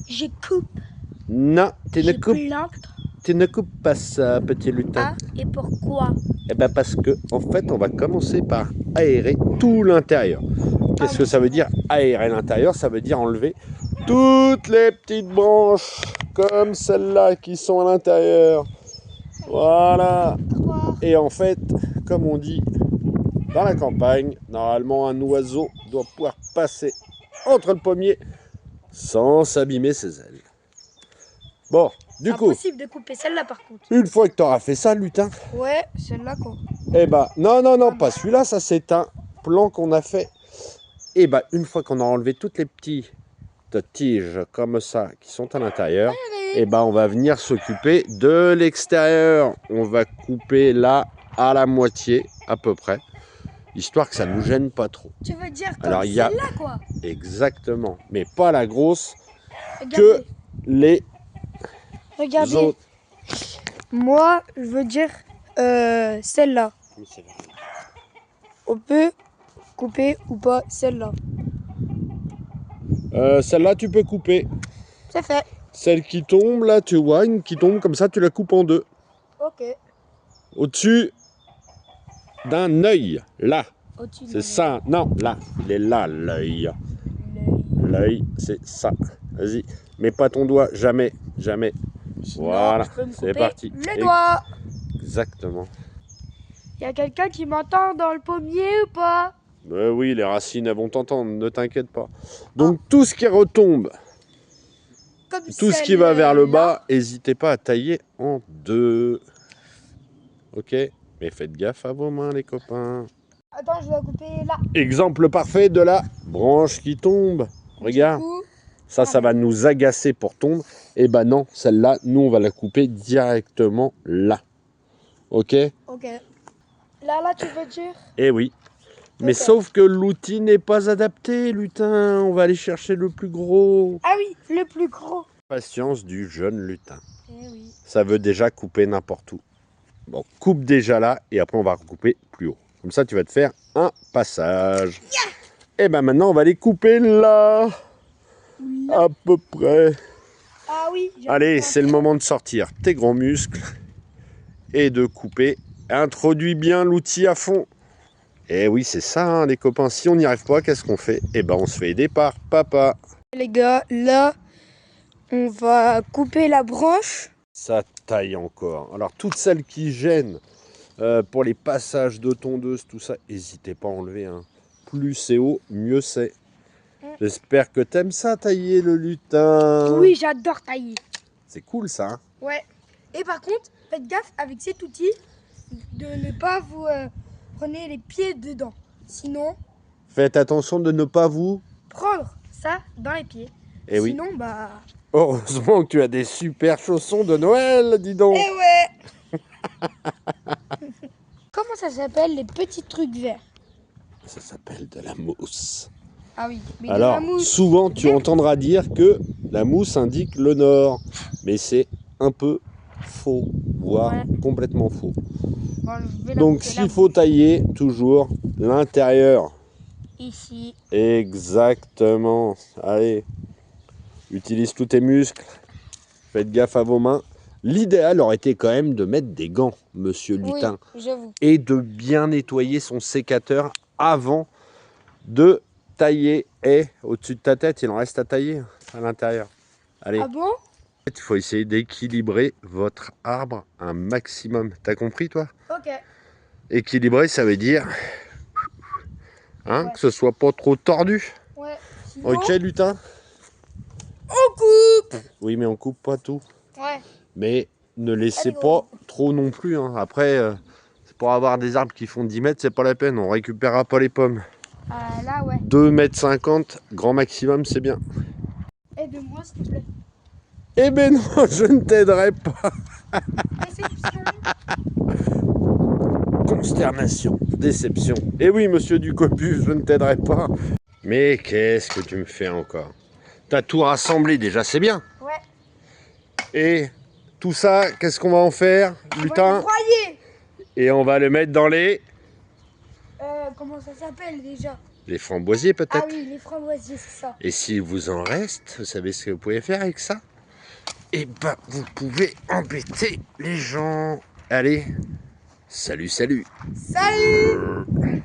Je coupe. Non, tu Je ne coupes, plante. tu ne coupes pas ça, petit lutin. Ah, et pourquoi? Eh ben parce que en fait, on va commencer par aérer tout l'intérieur. Qu'est-ce que ça veut dire aérer l'intérieur? Ça veut dire enlever toutes les petites branches comme celles-là qui sont à l'intérieur. Voilà. Et en fait, comme on dit dans la campagne, normalement un oiseau doit pouvoir passer entre le pommier sans s'abîmer ses ailes. Bon, du coup, Impossible de couper celle-là par contre. une fois que tu auras fait ça, lutin, Ouais, celle-là quoi. eh ben, non, pas celui-là, ça c'est un plan qu'on a fait. Et ben, une fois qu'on a enlevé toutes les petites tiges comme ça qui sont à l'intérieur, et ben, on va venir s'occuper de l'extérieur. On va couper là à la moitié à peu près, histoire que ça nous gêne pas trop. Tu veux dire comme Alors, il y a celle-là quoi. exactement, mais pas la grosse, Regardez. que les Regardez. autres. Moi, je veux dire celle-là. On peut couper ou pas celle-là. Celle-là, tu peux couper. C'est fait. Celle qui tombe, là, tu vois, une qui tombe comme ça, tu la coupes en deux. Ok. Au-dessus d'un œil, là. Au-dessus. C'est ça. Non, là. Il est là, l'œil. L'œil, c'est ça. Vas-y. Mets pas ton doigt. Jamais. Jamais. Sinon, Voilà. je peux me C'est couper parti. le doigt. Exactement. Il y a quelqu'un qui m'entend dans le pommier ou pas? Oui, les racines, elles vont t'entendre. Ne t'inquiète pas. Donc, tout ce qui retombe, Comme tout ce qui va vers le celle-là. bas, n'hésitez pas à tailler en deux. Ok? Mais faites gaffe à vos mains, les copains. Attends, je dois couper là. Exemple parfait de la branche qui tombe. Regarde. Du coup, Ça va nous agacer pour tomber. Et ben non, celle-là, nous, on va la couper directement là. Ok? ok. Là, tu veux dire? Eh oui. Mais Ok. sauf que l'outil n'est pas adapté, lutin. On va aller chercher le plus gros. Ah oui, le plus gros. Patience du jeune lutin. Eh oui. Ça veut déjà couper n'importe où. Bon, coupe déjà là et après on va recouper plus haut. Comme ça, tu vas te faire un passage. Et ben maintenant, on va les couper là. À peu près. Ah oui. Allez, c'est le moment de sortir tes gros muscles et de couper. Introduis bien l'outil à fond. Et oui, c'est ça, hein, les copains. Si on n'y arrive pas, qu'est-ce qu'on fait? Eh ben, on se fait aider par papa. Les gars, là, on va couper la branche. Ça taille encore. Alors, toutes celles qui gênent pour les passages de tondeuse, tout ça, n'hésitez pas à enlever. Hein. Plus c'est haut, mieux c'est. J'espère que t'aimes ça, tailler le lutin. Oui, j'adore tailler. C'est cool, ça. Hein. Ouais. Et par contre, faites gaffe avec cet outil de ne pas vous prenez les pieds dedans. Sinon, Faites attention de ne pas vous... prendre ça dans les pieds. Eh oui. Sinon, bah... Heureusement que tu as des super chaussons de Noël, dis donc. Eh ouais. Comment ça s'appelle les petits trucs verts? Ça s'appelle de la mousse. Ah oui. Mais Alors, de la mousse. souvent, tu entendras dire que la mousse indique le nord. Mais c'est un peu faux, voire complètement faux. Bon, je vais la Donc, couper, s'il faut tailler, toujours l'intérieur. ici. Exactement. Allez, utilise tous tes muscles. Faites gaffe à vos mains. L'idéal aurait été quand même de mettre des gants, monsieur lutin. Oui, j'avoue. Et de bien nettoyer son sécateur avant de tailler. Et au-dessus de ta tête, il en reste à tailler à l'intérieur. Allez. Ah bon? Il faut essayer d'équilibrer votre arbre un maximum. T'as compris, toi? Ok. Équilibrer, ça veut dire hein, que ce soit pas trop tordu. Ouais. Sinon, Ok, lutin? on coupe. Oui, mais on coupe pas tout. Ouais. Mais ne laissez Allez, pas trop non plus. Hein. Après, pour avoir des arbres qui font 10 mètres, c'est pas la peine. On récupérera pas les pommes. Là, ouais. 2,50 m, grand maximum, c'est bien. Aide-moi, s'il te plaît. Eh ben non, je ne t'aiderai pas. Déception. Consternation, déception. Eh oui, monsieur Ducopu, je ne t'aiderai pas. Mais qu'est-ce que tu me fais encore? T'as tout rassemblé déjà, c'est bien. Ouais. Et tout ça, qu'est-ce qu'on va en faire, lutin? Broyer. Et on va le mettre dans les... Comment ça s'appelle déjà? Les framboisiers Ah peut-être. oui, les framboisiers, c'est ça. Et s'il vous en reste, vous savez ce que vous pouvez faire avec ça? Eh ben, vous pouvez embêter les gens. Allez, salut, salut. Salut!